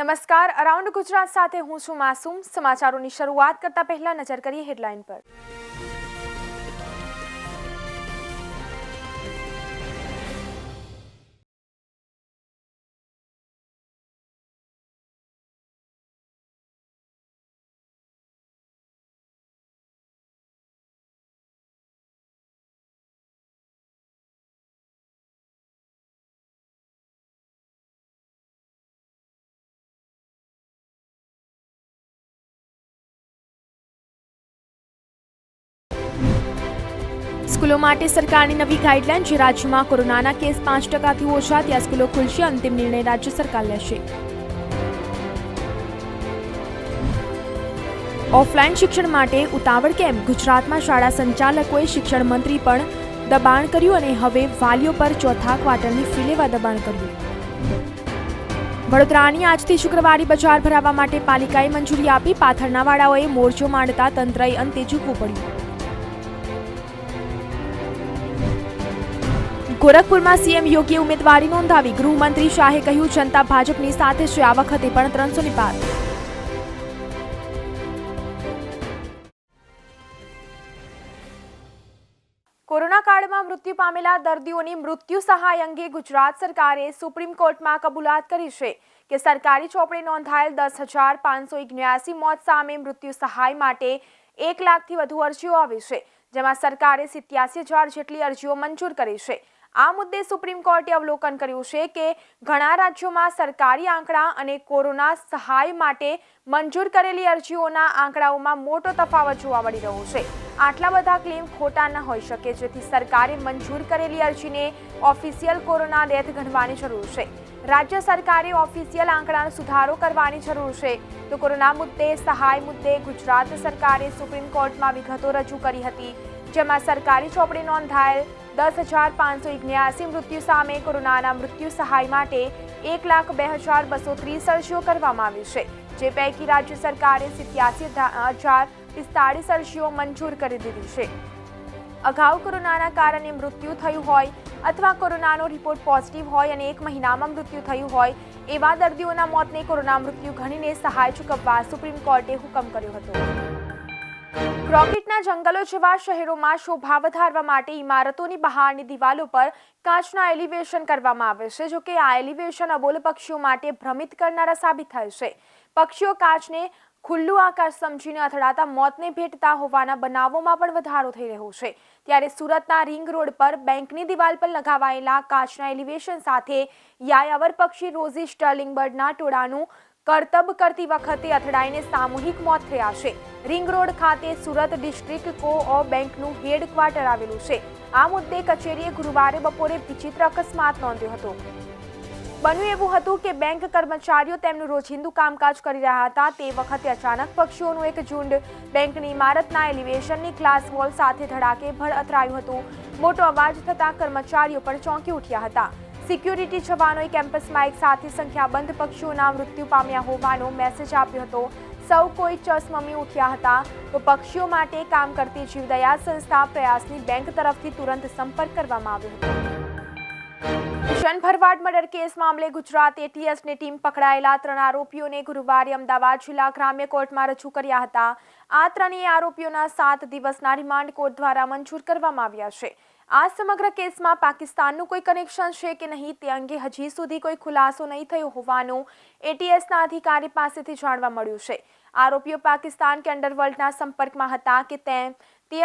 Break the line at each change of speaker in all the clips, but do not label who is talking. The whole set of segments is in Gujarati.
નમસ્કાર, અરાઉન્ડ ગુજરાત સાથે હું છું માસૂમ। સમાચારોની શરૂઆત કરતા પહેલા નજર કરીએ હેડલાઇન પર। સ્કૂલો માટે સરકારની નવી ગાઈડલાઈન। જે રાજ્યમાં કોરોનાના કેસ 5%થી ઓછા ત્યાં સ્કૂલો ખુલશે। અંતિમ નિર્ણય રાજ્ય સરકાર લેશે। ઓફલાઈન શિક્ષણ માટે ઉતાવળ કેમ? ગુજરાતમાં શાળા સંચાલકોએ શિક્ષણ મંત્રી પણ દબાણ કર્યું અને હવે વાલીઓ પર ચોથા ક્વાર્ટરની ફી લેવા દબાણ કર્યું। વડોદરાની આજથી શુક્રવારે બજાર ભરાવવા માટે પાલિકાએ મંજૂરી આપી। પાથરના વાળાઓએ મોરચો માંડતા તંત્રએ અંતે ઝૂકવું પડ્યું। ગોરખપુરમાં સીએમ યોગીએ ઉમેદવારી નોંધાવી। ગૃહમંત્રી શાહે કહ્યું, જનતા ભાજપની સાથે છે, આ વખતે પણ 300 પાર। કોરોના કાળમાં મૃત્યુ પામેલા દર્દીઓની મૃત્યુ સહાય અંગે ગુજરાત સરકારે સુપ્રીમ કોર્ટમાં કબૂલાત કરી છે કે સરકારી ચોપડે નોંધાયેલ 10,579 મોત સામે મૃત્યુ સહાય માટે 1 લાખથી વધુ અરજીઓ આવી છે, જેમાં સરકારે 87,000 જેટલી અરજીઓ મંજૂર કરી છે। આ મુદ્દે સુપ્રીમ કોર્ટે અવલોકન કર્યું છે કે ઘણા રાજ્યોમાં સરકારી આંકડા અને કોરોના સહાય માટે મંજૂર કરેલી અરજીઓના આંકડાઓમાં મોટો તફાવત જોવા મળી રહ્યો છે। આટલા બધા ક્લેમ ખોટા ન હોઈ શકે, જેથી સરકારે મંજૂર કરેલી અરજીને ઓફિશિયલ કોરોના ડેથ ગણવાની જરૂર છે। રાજ્ય સરકારે ઓફિશિયલ આંકડાનો સુધારો કરવાની જરૂર છે। તો કોરોના મુદ્દે સહાય મુદ્દે ગુજરાત સરકારે સુપ્રીમ કોર્ટમાં વિગતો રજૂ કરી હતી, જેમાં સરકારી ચોપડે નોંધાયેલ 10,579 મૃત્યુ સામે કોરોનાના મૃત્યુ સહાય માટે 1,02,230 અરજીઓ કરવામાં આવી છે, જે પૈકી રાજ્ય સરકારે 87,045 અરજીઓ મંજૂર કરી દીધી છે। અગાઉ કોરોનાના કારણે મૃત્યુ થયું હોય અથવા કોરોનાનો રિપોર્ટ પોઝિટિવ હોય અને 1 મહિનામાં મૃત્યુ થયું હોય એવા દર્દીઓના મોતને કોરોના મૃત્યુ ગણીને સહાય ચૂકવવા સુપ્રીમ કોર્ટે હુકમ કર્યો હતો। કોન્ક્રીટના જંગલો જેવા શહેરોમાં શોભા વધારવા માટે ઇમારતોની બહારની દિવાલો પર કાચના એલિવેશન કરવામાં આવે છે। જો કે આ એલિવેશન અબોલ પક્ષીઓ માટે ભ્રમિત કરનારા સાબિત થાય છે। પક્ષીઓ કાચને ખુલ્લું આકાશ સમજીને અથડાતા મોતને ભેટતા હોવાના બનાવોમાં પણ વધારો થઈ રહ્યો છે। ત્યારે સુરતના રિંગ રોડ પર બેંકની દિવાલ પર લગાવાયેલા કાચના એલિવેશન સાથે યાયાવર પક્ષી રોઝી સ્ટર્લિંગ બર્ડના ટોળાનું કરતબ કરતી વખતે અથડાઈને સામૂહિક મોત થયા છે। રિંગ રોડ ખાતે સુરત ડિસ્ટ્રિક્ટ કો-ઓપ બેંકનું હેડક્વાર્ટર આવેલું છે। આ મુદ્દે કચેરીએ ગુરુવારે બપોરે વિચિત્ર અકસ્માત નોંધ્યો હતો। બન્યું એવું હતું કે બેંક કર્મચારીઓ તેમનું રોજિંદુ કામકાજ કરી રહ્યા હતા તે વખતે અચાનક પક્ષીઓનું એક ઝુંડ બેંકની ઇમારતના એલિવેશનની ગ્લાસ વોલ સાથે ધડાકેભર અથડાયું હતું। મોટો અવાજ થતાં કર્મચારીઓ પણ ચોંકી ઉઠ્યા હતા। સિક્યુરિટી જવાનોએ કેમ્પસમાં એક સાથે સંખ્યાબંધ પક્ષીઓના મૃત્યુ પામ્યા હોવાનો મેસેજ આપ્યો હતો। સૌ કોઈ ચસમમી ઉઠ્યા હતા। તો પક્ષીઓ માટે કામ કરતી જીવદયા સંસ્થા પ્રયાસની બેંક તરફથી તુરંત સંપર્ક કરવામાં આવ્યો હતો। કિશન ભરવાડ મર્ડર કેસ મામલે ગુજરાત એટીએસની ટીમ પકડાયેલા 3 આરોપીઓને ગુરુવારે અમદાવાદ જિલ્લા ગ્રામ્ય કોર્ટમાં રજૂ કર્યા હતા। આ ત્રણેય આરોપીઓના 7 દિવસના રિમાન્ડ કોર્ટ દ્વારા મંજૂર કરવામાં આવ્યા છે। આ સમગ્ર કેસમાં પાકિસ્તાનનું કોઈ કનેક્શન છે કે નહીં તે અંગે હજી સુધી કોઈ ખુલાસો નહીં થયો હોવાનું એટીએસના અધિકારી પાસેથી જાણવા મળ્યું છે। આરોપીઓ પાકિસ્તાન કે અંડરવર્લ્ડના સંપર્કમાં હતા કે તે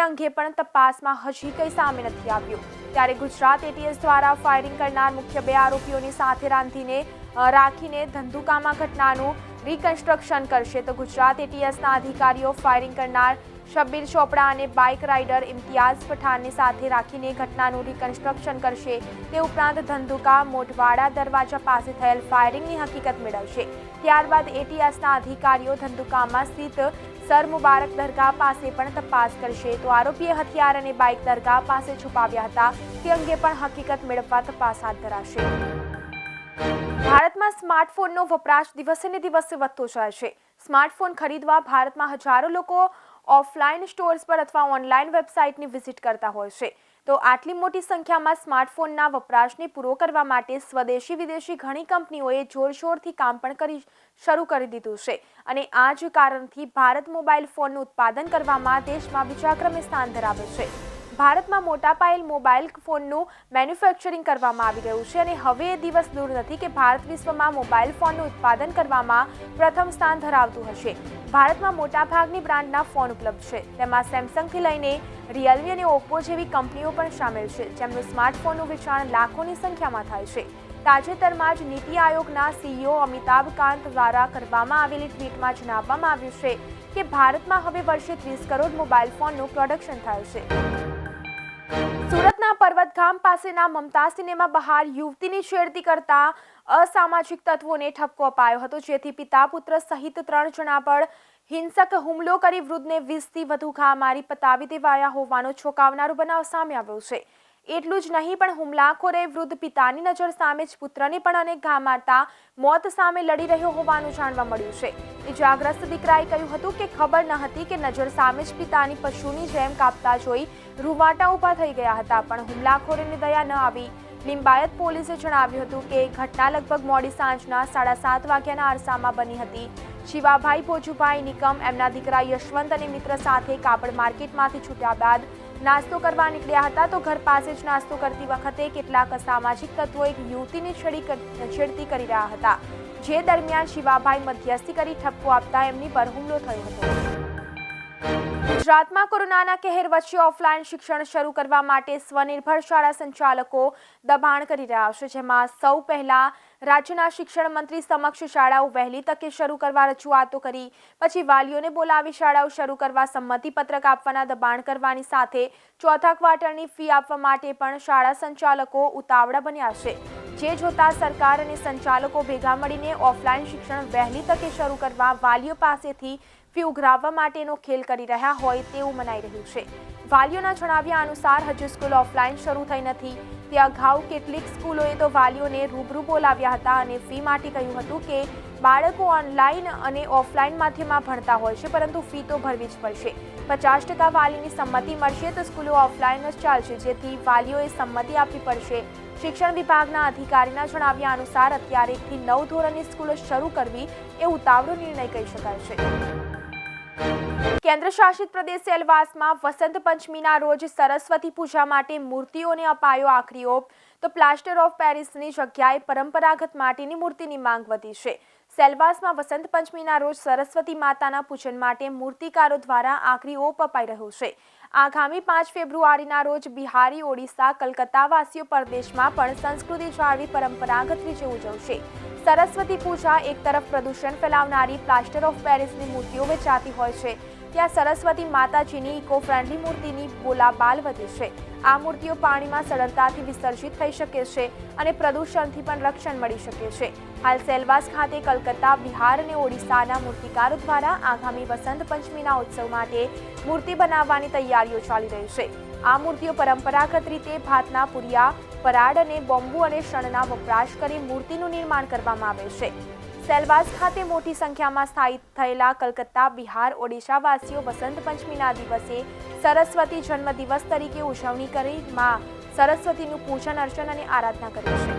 અંગે પણ તપાસમાં હજી કંઈ સામે નથી આવ્યું। ત્યારે ગુજરાત એટીએસ દ્વારા ફાયરિંગ કરનાર મુખ્ય 2 આરોપીઓની સાથે રાખીને ધંધુકામાં ઘટનાનું રિકન્સ્ટ્રક્શન કરશે। તો ગુજરાત એટીએસના અધિકારીઓ ફાયરિંગ કરનાર શબ્બીર ચોપડા અને બાઇક રાઇડર ઇમ્તિયાઝ પઠાણની સાથે રાખીને ઘટનાનું રિકન્સ્ટ્રક્શન કરશે। તે ઉપરાંત ધંધુકા મોઢવાડા દરવાજા પાસે થયેલ ફાયરિંગની હકીકત મેળવશે। ત્યારબાદ એટીએસના અધિકારીઓ ધંધુકામાં સ્થિત સર મુબારક દરગાહ પાસે પણ તપાસ કરશે। તો આરોપીએ હથિયાર અને બાઇક દરગાહ પાસે છુપાવ્યા હતા તે અંગે પણ હકીકત મેળવવા તપાસ હાથ ધરાશે। ભારતમાં સ્માર્ટફોનનો વપરાશ દિવસે ને દિવસે વધતો જાય છે। સ્માર્ટફોન ખરીદવા ભારતમાં હજારો લોકો ઓફલાઈન સ્ટોર્સ પર અથવા ઓનલાઈન વેબસાઇટની વિઝિટ કરતા હોય છે। તો આટલી મોટી સંખ્યામાં સ્માર્ટફોનના વપરાશને પૂરો કરવા માટે સ્વદેશી વિદેશી ઘણી કંપનીઓએ જોરશોરથી કામ પણ શરૂ કરી દીધું છે અને આ જ કારણથી ભારત મોબાઈલ ફોનનું ઉત્પાદન કરવામાં દેશમાં બીજા ક્રમે સ્થાન ધરાવે છે. ભારતમાં મોટા પાયે મોબાઈલ ફોનનું મેન્યુફેક્ચરિંગ કરવામાં આવી રહ્યું છે અને હવે એ દિવસ દૂર નથી કે ભારત વિશ્વમાં મોબાઈલ ફોનનું ઉત્પાદન કરવામાં પ્રથમ સ્થાન ધરાવતું હશે. ભારતમાં મોટાભાગની બ્રાન્ડના ફોન ઉપલબ્ધ છે. તેમાં સેમસંગથી લઈને રિયલમી અને ઓપ્પો જેવી કંપનીઓ પણ સામેલ છે, જેમનું સ્માર્ટફોનનું વેચાણ લાખોની સંખ્યામાં થાય છે. તાજેતરમાં જ નીતિ આયોગના સીઈઓ અમિતાભ કાંત દ્વારા કરવામાં આવેલી ટ્વીટમાં જણાવવામાં આવ્યું છે કે ભારતમાં હવે વર્ષે 30 કરોડ મોબાઈલ ફોનનું પ્રોડક્શન થાય છે. સુરતના પર્વતગામ પાસેના મમતા સિનેમા બહાર યુવતીની છેડતી કરતા અસામાજિક તત્વોને ઠપકો અપાયો હતો, જેથી પિતા પુત્ર સહિત 3 જણા પર હિંસક હુમલો કરી વૃદ્ધને 20થી વધુ ઘા મારી પતાવી દેવાયા હોવાનો ચોંકાવનારો બનાવ સામે આવ્યો છે. એટલું જ નહીં, પણ હુમલાખોરે વૃદ્ધ પિતાની નજર સામે જ પુત્રને પણ અનેક ઘા મારતા મોત સામે લડી રહ્યો હોવાનું જાણવા મળ્યું છે. ઇજાગ્રસ્ત દીકરાએ કહ્યું હતું કે ખબર ન હતી કે નજર સામે જ પિતાની પશુની જેમ કાપતા જોઈ રૂવાટા ઊભા થઈ ગયા હતા, પણ હુમલાખોરીને દયા ન આવી. લિંબાયત પોલીસે જણાવ્યું હતું કે ઘટના લગભગ મોડી સાંજના 7:30 વાગ્યાના અરસામાં બની હતી. શિવાભાઈ ભોજુભાઈ નિકમ એમના દીકરા યશવંત અને મિત્ર સાથે કાપડ માર્કેટમાંથી છૂટ્યા બાદ નાસ્તો કરવા નીકળ્યા હતા, તો ઘર પાસે જ નાસ્તો કરતી વખતે કેટલાક અસામાજિક તત્વો એક યુવતીની છેડતી કરી રહ્યા હતા, જે દરમિયાન શિવાભાઈ મધ્યસ્થી કરી ઠપકો આપતા એમની પર હુમલો થયો હતો. ગુજરાતમાં કોરોનાના કહેર વચ્ચે ઓફલાઈન શિક્ષણ શરૂ કરવા માટે સ્વનિર્ભર શાળા સંચાલકો દબાણ કરી રહ્યા છે, જેમાં સૌ પહેલા રાજ્યના શિક્ષણ મંત્રી સમક્ષ શાળાઓ વહેલી તકે શરૂ કરવા રજૂઆતો કરી, પછી વાલીઓને બોલાવી શાળાઓ શરૂ કરવા સંમતિપત્રક આપવાના દબાણ કરવાની સાથે ચોથા ક્વાર્ટરની ફી આપવા માટે પણ શાળા સંચાલકો ઉતાવળા બન્યા છે, જે જોતા સરકાર અને સંચાલકો ભેગા મળીને ઓફલાઈન શિક્ષણ વહેલી તકે શરૂ કરવા વાલીઓ પાસેથી ફી ઉઘરાવવા માટેનો ખેલ કરી રહ્યા હોય તેવું મનાઈ રહ્યું છે. વાલીઓના જણાવ્યા અનુસાર હજુ સ્કૂલ ઓફલાઈન શરૂ થઈ નથી. તે અગાઉ કેટલીક સ્કૂલોએ તો વાલીઓને રૂબરૂ બોલાવ્યા હતા અને ફી માટે કહ્યું હતું કે બાળકો ઓનલાઈન અને ઓફલાઈન માધ્યમમાં ભણતા હોય છે, પરંતુ ફી તો ભરવી જ પડશે. 50% વાલીની સંમતિ મળશે તો સ્કૂલો ઓફલાઈન જ ચાલશે, જેથી વાલીઓએ સંમતિ આપવી પડશે. શિક્ષણ વિભાગના અધિકારીના જણાવ્યા અનુસાર અત્યારે 1 થી 9 ધોરણની સ્કૂલો શરૂ કરવી એ ઉતાવળો નિર્ણય કહી શકાય છે. કેન્દ્ર શાસિત પ્રદેશ સેલવાસમાં વસંત પંચમીના રોજ સરસ્વતી પૂજા માટે મૂર્તિઓને અપાયો આખરી ઓપ, તો પ્લાસ્ટર ઓફ પેરિસની જગ્યાએ પરંપરાગત માટીની મૂર્તિની માંગ વધી છે. સેલવાસમાં વસંત પંચમીના રોજ સરસ્વતી માતાના પૂજન માટે મૂર્તિકારો દ્વારા આખરી ઓપ અપાઈ રહ્યો છે. આગામી 5 ફેબ્રુઆરીના રોજ બિહારી, ઓડિશા, કલકત્તાવાસીઓ પરદેશમાં પણ સંસ્કૃતિ જાળવી પરંપરાગત રીતે ઉજવશે. સરસ્વતી પૂજા એક તરફ પ્રદૂષણ ફેલાવનારી પ્લાસ્ટર ઓફ પેરિસની મૂર્તિઓ વેચાતી હોય છે, ત્યાં સરસ્વતી માતાજીની ઇકો ફ્રેન્ડલી મૂર્તિની બોલાબાલ વધી છે. આ મૂર્તિઓ પાણીમાં સરળતાથી વિસર્જિત થઈ શકે છે અને પ્રદૂષણથી પણ રક્ષણ મળી શકે છે. હાલ સેલવાસ ખાતે કલકત્તા, બિહાર અને ઓડિશાના મૂર્તિકારો દ્વારા આગામી વસંત પંચમીના ઉત્સવ માટે મૂર્તિ બનાવવાની તૈયારીઓ ચાલી રહી છે. આ મૂર્તિઓ પરંપરાગત રીતે ભાતના પુરિયા, પરાડ અને બોમ્બુ અને શણના વપરાશ કરી મૂર્તિનું નિર્માણ કરવામાં આવે છે. સેલવાસ ખાતે મોટી સંખ્યામાં સ્થાયી થયેલા કલકત્તા, બિહાર, ઓડિશાવાસીઓ વસંત પંચમીના દિવસે સરસ્વતી જન્મદિવસ તરીકે ઉજવણી કરી માં સરસ્વતીનું પૂજન અર્ચન અને આરાધના કરે છે.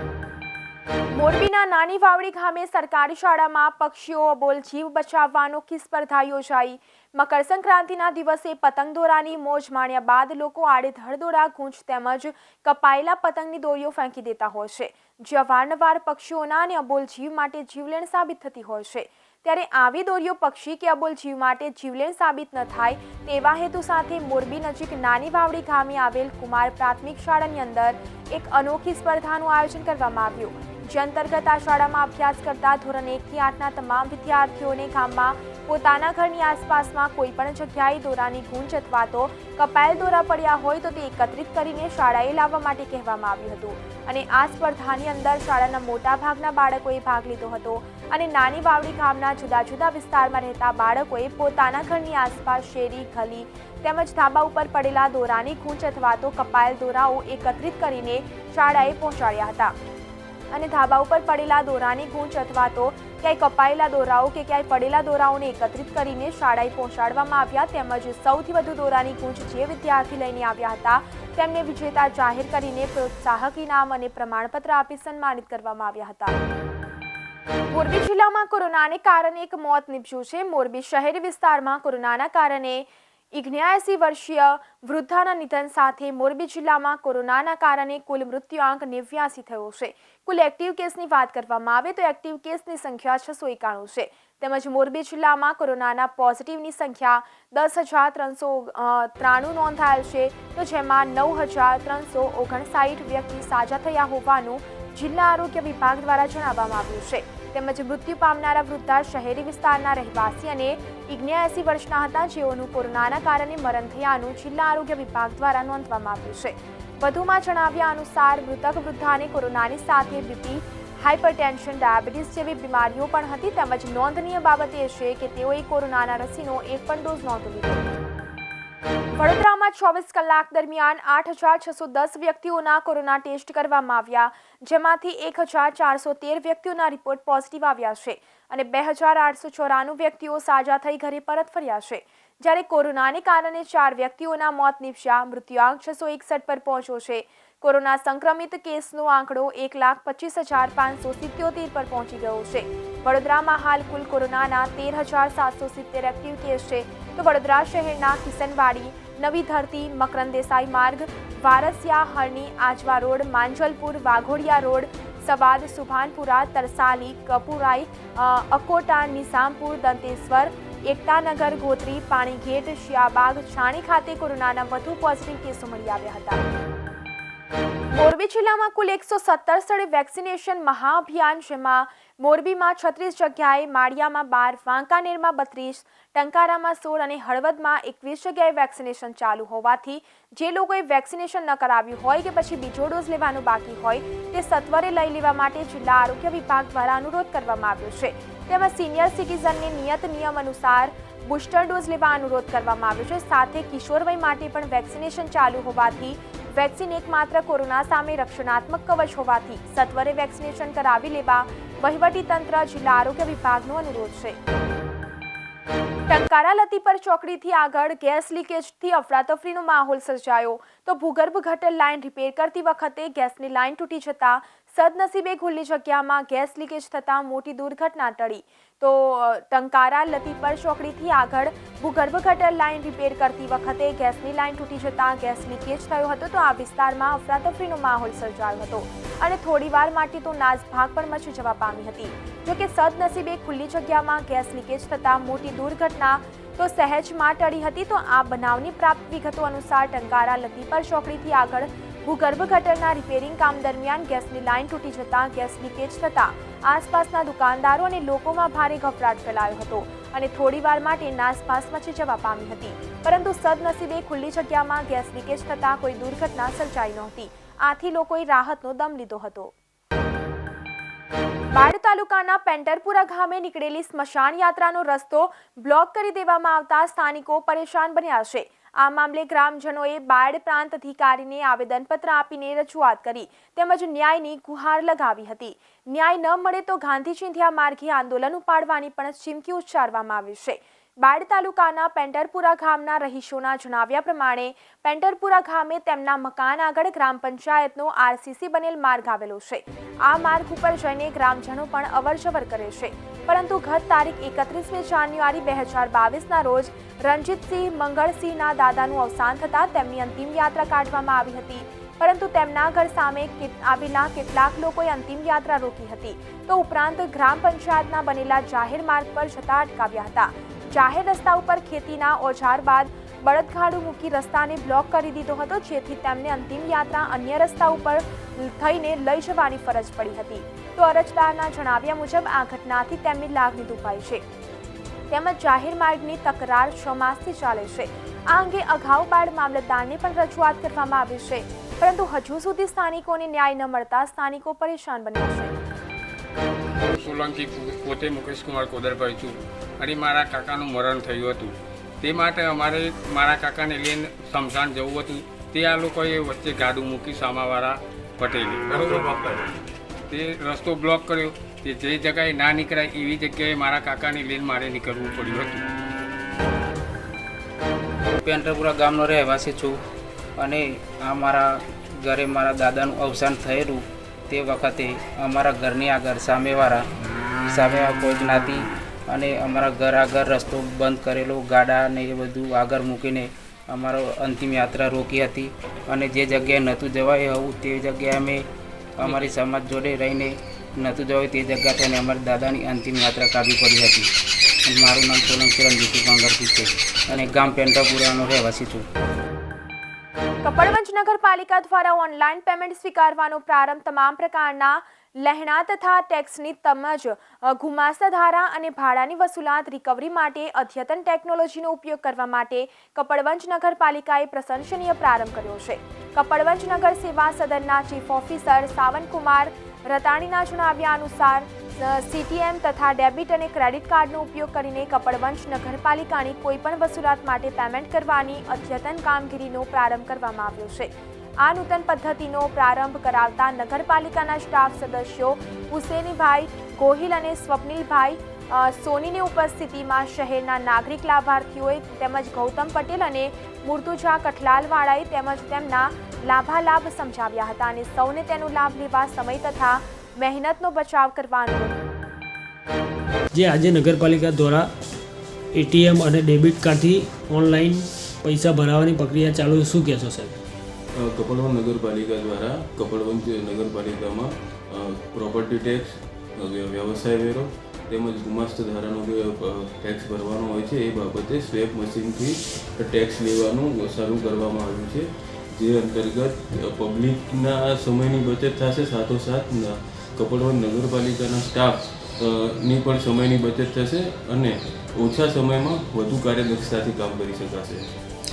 મોરબીના નાની વાવડી ગામે સરકારી શાળામાં પક્ષીઓ અબોલ જીવ બચાવવાનો કિસ સ્પર્ધા યોજાઈ. મકર સંક્રાંતિના દિવસે પતંગ દોરાની મોજ માણ્યા બાદ લોકો આડેધડ દોરા, ગૂંચ તેમજ કપાયેલા પતંગની દોરીઓ ફેંકી દેતા હોય છે, જે અવારનવાર પક્ષીઓના અને અબોલ જીવ માટે જીવલેણ સાબિત થતી હોય છે. ત્યારે આવી દોરીઓ પક્ષી કે અબોલ જીવ માટે જીવલેણ સાબિત ન થાય તેવા હેતુ સાથે મોરબી નજીક નાની વાવડી ગામે આવેલ કુમાર પ્રાથમિક શાળાની અંદર એક અનોખી સ્પર્ધાનું આયોજન કરવામાં આવ્યું, જે અંતર્ગત આ શાળામાં અભ્યાસ કરતા ધોરણ 1 થી 8ના તમામ વિદ્યાર્થીઓને ગામમાં પોતાના ઘરની આસપાસમાં કોઈ પણ જગ્યાએ દોરાની ગૂંચ અથવા તો કપાયેલ દોરા પડ્યા હોય તો તે એકત્રિત કરીને શાળાએ લાવવા માટે કહેવામાં આવ્યું હતું. અને આ સ્પર્ધાની અંદર શાળાના મોટા ભાગના બાળકોએ ભાગ લીધો હતો અને નાની વાવડી ગામના જુદા જુદા વિસ્તારમાં રહેતા બાળકોએ પોતાના ઘરની આસપાસ શેરી, ગલી તેમજ ધાબા ઉપર પડેલા દોરાની ગૂંચ અથવા તો કપાયેલ દોરાઓ એકત્રિત કરીને શાળાએ પહોંચાડ્યા હતા. અને ધાબા ઉપર પડેલા દોરાની ગૂંચ અથવા તો ક્યાંય કપાયેલા દોરાઓ કે ક્યાંય પડેલા દોરાઓને એકત્રિત કરીને શાળાએ પહોંચાડવામાં આવ્યા. તેમજ સૌથી વધુ દોરાની ગૂંચ જે વિદ્યાર્થી લઈને આવ્યા હતા તેમને વિજેતા જાહેર કરીને પ્રોત્સાહક ઇનામ અને પ્રમાણપત્ર આપી સન્માનિત કરવામાં આવ્યા હતા. મોરબી જિલ્લામાં કોરોનાને કારણે એક મોત નીપજ્યું છે. મોરબી શહેરી વિસ્તારમાં કોરોનાના કારણે 79 વર્ષીય વૃદ્ધાના નિધન સાથે મોરબી જિલ્લામાં કોરોનાના કારણે કુલ મૃત્યુઆંક 89 થયો છે. કુલ એક્ટિવ કેસની વાત કરવામાં આવે તો એક્ટિવ કેસની સંખ્યા 691 છે. તેમજ મોરબી જિલ્લામાં કોરોનાના પોઝિટિવની સંખ્યા 10,393 નોંધાયેલ છે, તો જેમાં 9,359 વ્યક્તિ સાજા થયા હોવાનું જિલ્લા આરોગ્ય વિભાગ દ્વારા જણાવવામાં આવ્યું છે. તેમજ મૃત્યુ પામનારા વૃદ્ધા શહેરી વિસ્તારના રહેવાસી અને 79 વર્ષના હતા, જેઓનું કોરોનાના કારણે મરણ થયાનું જિલ્લા આરોગ્ય વિભાગ દ્વારા નોંધવામાં આવ્યું છે. વધુમાં જણાવ્યા અનુસાર મૃતક વૃદ્ધાને કોરોનાની સાથે બીપી, હાઇપરટેન્શન, ડાયાબિટીસ જેવી બીમારીઓ પણ હતી. તેમજ નોંધનીય બાબત એ છે કે તેઓએ કોરોનાના રસીનો એક પણ ડોઝ નહોતો લીધો. વડોદરામાં 24 કલાક દરમિયાન 8,610 વ્યક્તિઓના કોરોના ટેસ્ટ કરવામાં આવ્યા, જેમાંથી 1,413 વ્યક્તિઓના રિપોર્ટ પોઝિટિવ આવ્યા છે અને 2,894 વ્યક્તિઓ સાજા થઈ ઘરે પરત ફર્યા છે. જ્યારે કોરોનાને કારણે 4 વ્યક્તિઓના મોત નીપજ્યા. મૃત્યુઆંક 661 પર પહોંચ્યો છે. કોરોના સંક્રમિત કેસનો આંકડો 1,25,577 પર પહોંચી ગયો છે. વડોદરામાં હાલ કુલ કોરોનાના 13,770 એક્ટિવ કેસ છે. તો વડોદરા શહેરના કિશનવાડી, નવી ધરતી, મકરંદ દેસાઈ માર્ગ, વારસિયા, હરણી, આજવા રોડ, માંજલપુર, વાઘોડિયા રોડ, સવાદ, સુભાનપુરા, તરસાલી, કપુરાઈ, અકોટા, નિઝામપુર, દંતેશ્વર, એકતાનગર, ગોત્રી, પાણીગેટ, શિયાબાગ, છાણી ખાતે કોરોનાના વધુ પોઝિટિવ કેસો મળી આવ્યા હતા. મોરબી જિલ્લામાં કુલ 117 સ્થળે વેક્સિનેશન મહાઅભિયાન, જેમાં મોરબીમાં 36 જગ્યાએ, માળિયામાં 12, વાંકાનેરમાં 32, ટંકારામાં 16 અને હળવદમાં 21 જગ્યાએ વેક્સિનેશન ચાલુ હોવાથી જે લોકોએ વેક્સિનેશન ન કરાવ્યું હોય કે પછી બીજો ડોઝ લેવાનો બાકી હોય તે સત્વરે લઈ લેવા માટે જિલ્લા આરોગ્ય વિભાગ દ્વારા અનુરોધ કરવામાં આવ્યો છે. તેમાં સિનિયર સિટીઝનને નિયત નિયમ અનુસાર બુસ્ટર ડોઝ લેવા અનુરોધ કરવામાં આવ્યો છે. સાથે કિશોરવય માટે પણ વેક્સિનેશન ચાલુ હોવાથી વેક્સિન એકમાત્ર કોરોના સામે રક્ષણાત્મક કવચ હોવાથી સત્વરે વેક્સિનેશન કરાવી લેવા વહીવટીતંત્ર, જિલ્લા આરોગ્ય વિભાગનો અનુરોધ છે. ટંકારા લતીપર ચોકડીથી આગળ ગેસ લીકેજથી અફરાતફરીનો માહોલ સર્જાયો. તો ભૂગર્ભ ગટર લાઇન રિપેર કરતી વખતે ગેસની લાઇન તૂટી જતા સદનસીબે ખુલ્લી જગ્યામાં ગેસ લીકેજ થતાં મોટી દુર્ઘટના ટળી. તો ટંકારા લતીપર ચોકડીથી આગળ ભૂગર્ભ ગટર લાઇન રિપેર કરતી વખતે ગેસની લાઇન તૂટી જતાં ગેસ લીકેજ થયો હતો. તો આ વિસ્તારમાં અફરાતફરીનો માહોલ સર્જાયો હતો અને થોડીવાર માટે તો નાસભાગ પણ મચી જવા પામી હતી. જોકે સદનસીબે ખુલ્લી જગ્યામાં ગેસ લીકેજ થતાં મોટી દુર્ઘટના તો સહેજમાં ટળી હતી. તો આ બનાવની પ્રાપ્ત વિગતો અનુસાર ટંકારા લતીપર ચોકડીથી આગળ ભૂગર્ભ ગટરના રિપેરિંગ કામ દરમિયાન ગેસની લાઇન તૂટી જતાં ગેસ લીકેજ થતાં આસપાસના દુકાનદારો અને લોકોમાં ભારે ગભરાટ ફેલાયો હતો અને થોડીવાર માટે નાસભાસ મચી જવા પામી હતી. પરંતુ સદનસીબે ખુલ્લી જગ્યામાં ગેસ લીકેજ થતાં કોઈ દુર્ઘટના સર્જાઈ નહોતી. આથી લોકોએ રાહતનો દમ લીધો હતો. બાડ તાલુકાના પેન્ટરપુરા ગામે નીકળેલી સ્મશાન યાત્રાનો રસ્તો બ્લોક કરી દેવામાં આવતા સ્થાનિકો પરેશાન બન્યા છે. આ મામલે ગ્રામજનોએ બાડ પ્રાંત અધિકારીને આવેદનપત્ર આપીને રજૂઆત કરી તેમજ ન્યાયની ગુહાર લગાવી હતી. ન્યાય ન મળે તો ગાંધી ચિંધ્યા માર્ગે આંદોલન ઉપાડવાની પણ ચીમકી ઉચ્ચારવામાં આવી છે. બાડ તાલુકાના પેન્ટરપુરા ગામના રહીશોના જણાવ્યા પ્રમાણે પેન્ટરપુરા ગામે તેમના મકાન આગળ ગ્રામ પંચાયતનો આરસીસી બનેલ માર્ગ આવેલો છે. આ માર્ગ ઉપર જઈને ગ્રામજનો પણ અવરજવર કરે છે. પરંતુ ગત તારીખ 31 જાન્યુઆરી 2022ના રોજ રણજીતસિંહ મંગળસિંહના દાદાનું અવસાન થતાં તેમની અંતિમ યાત્રા કાઢવામાં આવી હતી. પરંતુ તેમના ઘર સામે આવેલા કેટલાક લોકોએ અંતિમ યાત્રા રોકી હતી. તો ઉપરાંત ગ્રામ પંચાયતના બનેલા જાહેર માર્ગ પર જતા અટકાવ્યા હતા. જાહેર રસ્તા ઉપર ખેતીના ઓજાર બાદ બળદગાડું મૂકી રસ્તાને બ્લોક કરી દીધો હતો, જેથી તેમને અંતિમ યાત્રા અન્ય રસ્તા ઉપર થઈને લઈ જવાની ફરજ પડી હતી. તો અરજદારના જણાવ્યા મુજબ આ ઘટનાથી તેમની લાગણી દુભાઈ છે. તેમજ જાહેર માર્ગની તકરાર 6 માસથી ચાલે છે. આ અંગે અગાઉ બાદ મામલતદારને પણ રજૂઆત કરવામાં આવી છે, પરંતુ હજુ સુધી સ્થાનિકોને ન્યાય ન મળતા સ્થાનિકો પરેશાન બન્યા છે.
સોલંકી પોતે મુકેશ કુમાર કોદરભાઈ છું અને મારા કાકાનું મરણ થયું હતું. તે માટે અમારે મારા કાકાને લઈને સ્મશાન જવું હતું. તે આ લોકોએ વચ્ચે ગાડું મૂકી સામાવાળા પટેલે બરોબર તે રસ્તો બ્લોક કર્યો. તે જે જગ્યાએ ના નીકળાય એવી જગ્યાએ મારા કાકાને લઈને મારે નીકળવું પડ્યું હતું.
પેન્ટરપુરા ગામનો રહેવાસી છું અને આ મારા ઘરે મારા દાદાનું અવસાન થયેલું તે વખતે અમારા ઘરની આગળ સામેવાળા કોઈ જ નાતી અને અમારા ઘર આગળ રસ્તો બંધ કરેલો, ગાડા ને એ બધું આગળ મૂકીને અમારો અંતિમ યાત્રા રોકી હતી. અને જે જગ્યાએ નહોતું જવાય એવું તે જગ્યાએ અમે અમારી સમાજ જોડે રહીને નહોતું જવાય તે જગ્યા થઈને અમારા દાદાની અંતિમ યાત્રા કાઢવી પડી હતી. મારું નામ સોલંકી રણજીત કાંગરજી છે અને ગામ પેન્ટાપુરાનો રહેવાસી છું.
કપડવંજ નગરપાલિકા દ્વારા ઓનલાઈન પેમેન્ટ સ્વીકારવાનો પ્રારંભ તમામ પ્રકારના લહેણા તથા ટેક્સની તેમજ ગુમાસ્તા ધારા અને ભાડાની વસૂલાત રિકવરી માટે અદ્યતન ટેકનોલોજીનો ઉપયોગ કરવા માટે કપડવંજ નગરપાલિકાએ પ્રશંસનીય પ્રારંભ કર્યો છે. કપડવંજ નગર સેવા સદનના ચીફ ઓફિસર સાવનકુમાર રતાણીના જણાવ્યા અનુસાર સીટીએમ તથા ડેબિટ અને ક્રેડિટ કાર્ડનો ઉપયોગ કરીને કપડવંજ નગરપાલિકાની કોઈપણ વસૂલાત માટે પેમેન્ટ કરવાની અદ્યતન કામગીરીનો પ્રારંભ કરવામાં આવ્યો છે. આ નૂતન પદ્ધતિનો પ્રારંભ કરાવતા નગરપાલિકાના સ્ટાફ સદસ્યો હુસેનીભાઈ ગોહિલ અને સ્વપ્નિલભાઈ સોનીની ઉપસ્થિતિમાં શહેરના નાગરિક લાભાર્થીઓએ તેમજ ગૌતમ પટેલ અને મુર્તુજા કઠલાલવાળાએ તેમજ તેમના લાભાલાભ સમજાવ્યા હતા અને સૌને તેનો લાભ લેવા સમય તથા મહેનતનો બચાવ કરવાનો.
જે આજે નગરપાલિકા દ્વારા એટીએમ અને ડેબિટ કાર્ડથી ઓનલાઈન પૈસા ભરાવાની પ્રક્રિયા ચાલુ, શું કહેશો સાહેબ?
કપડવંજ નગરપાલિકા દ્વારા કપડવંજ નગરપાલિકામાં પ્રોપર્ટી ટેક્સ, વ્યવસાય વેરો તેમજ ગુમાસ્ત ધારાનો જે ટેક્સ ભરવાનો હોય છે એ બાબતે સ્વેપ મશીનથી ટેક્સ લેવાનું શરૂ કરવામાં આવ્યું છે. જે અંતર્ગત પબ્લિકના સમયની બચત થશે, સાથોસાથ કપડવંજ નગરપાલિકાના સ્ટાફની પણ સમયની બચત થશે અને ઓછા સમયમાં વધુ કાર્યદક્ષતાથી કામ કરી શકાશે.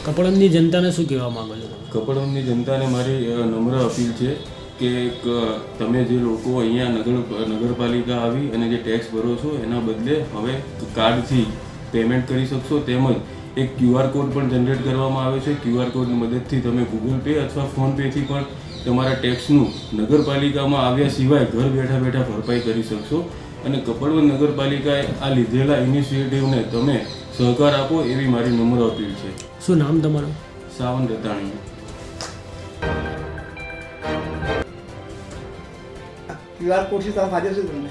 કપડવંજની જનતાને શું કહેવા માંગો છો?
કપડવંજની જનતાને મારી નમ્ર અપીલ છે કે તમે જે લોકો અહીંયા નગરપાલિકા આવી અને જે ટેક્સ ભરો છો એના બદલે હવે કાર્ડથી પેમેન્ટ કરી શકશો. તેમજ એક QR કોડ પણ જનરેટ કરવામાં આવે છે. QR કોડની મદદથી તમે ગૂગલ પે અથવા ફોનપેથી પણ તમારા ટેક્સનું નગરપાલિકામાં આવ્યા સિવાય ઘર બેઠા બેઠા ભરપાઈ કરી શકશો. અને કપડવંજ નગરપાલિકાએ આ લીધેલા ઇનિશિયેટિવને તમે સહકાર આપો એવી મારી નમ્ર અપીલ છે.
શું નામ તમારું?
સાવન રતાણી.
QR કોડથી તમે ફાયદો શું તમને?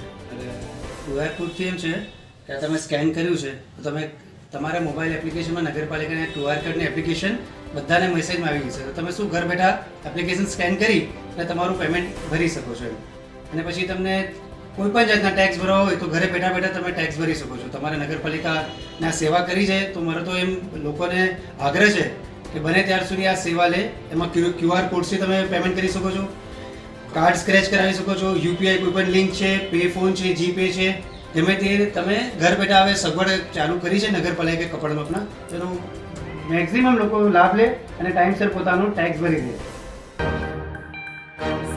QR કોડથી એમ છે કે તમે સ્કેન કર્યું છે તો તમે તમારા મોબાઈલ એપ્લિકેશનમાં નગરપાલિકાના QR કોડની એપ્લિકેશન બધાને મેસેજમાં આવી જશે. તો તમે શું ઘર બેઠા એપ્લિકેશન સ્કેન કરી અને તમારું પેમેન્ટ ભરી શકો છો. અને પછી તમને કોઈ પણ જાતના ટેક્સ ભરવા હોય તો ઘરે બેઠા બેઠા તમે ટેક્સ ભરી શકો છો. તમારે નગરપાલિકાના સેવા કરી છે તો મારો તો એમ લોકોને આગ્રહ છે કે બને ત્યાર સુધી આ સેવા લે. એમાં QR કોડથી તમે પેમેન્ટ કરી શકો છો, કાર્ડ સ્ક્રેચ કરાવી શકો છો, યુપીઆઈ કોઈ પણ લિંક છે, પે ફોન છે, જીપે છે, ગમે તે તમે ઘર બેઠા હવે સગવડ ચાલુ કરી છે નગરપાલિકા કપડવંજના. તેનો મેક્સિમમ લોકો લાભ લે અને ટાઈમસર પોતાનો ટેક્સ ભરી દે.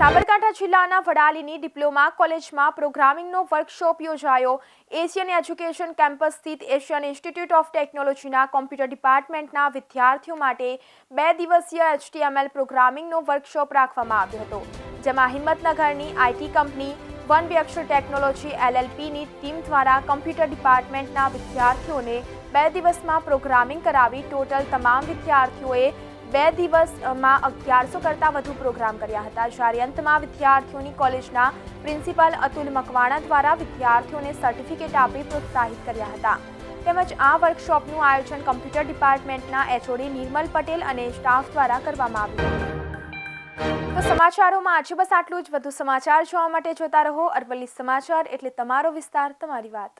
સાબરકાંઠા જિલ્લાના વડાલીની ડિપ્લોમા કોલેજમાં પ્રોગ્રામિંગનો વર્કશોપ યોજાયો. એશિયન એજ્યુકેશન કેમ્પસ સ્થિત એશિયન ઇન્સ્ટિટ્યૂટ ઓફ ટેકનોલોજીના કોમ્પ્યુટર ડિપાર્ટમેન્ટના વિદ્યાર્થીઓ માટે 2 દિવસીય HTML પ્રોગ્રામિંગનો વર્કશોપ રાખવામાં આવ્યો હતો, જેમાં હિંમતનગરની IT કંપની વનવ્યક્ષર ટેકનોલોજી LLPની ટીમ દ્વારા કોમ્પ્યુટર ડિપાર્ટમેન્ટના વિદ્યાર્થીઓને 2 દિવસમાં પ્રોગ્રામિંગ કરાવી ટોટલ તમામ વિદ્યાર્થીઓએ 2 દિવસમાં 1100 કરતાં વધુ પ્રોગ્રામ કર્યા હતા. જ્યારે અંતમાં વિદ્યાર્થીઓની કોલેજના પ્રિન્સિપાલ અતુલ મકવાણા દ્વારા વિદ્યાર્થીઓને સર્ટિફિકેટ આપી પ્રોત્સાહિત કર્યા હતા. તેમજ આ વર્કશોપનું આયોજન કોમ્પ્યુટર ડિપાર્ટમેન્ટના HOD નિર્મલ પટેલ અને સ્ટાફ દ્વારા કરવામાં આવ્યું. તો સમાચારોમાં આજે બસ આટલું જ. વધુ સમાચાર જોવા માટે જોતા રહો અરવલ્લી સમાચાર, એટલે તમારો વિસ્તાર, તમારી વાત.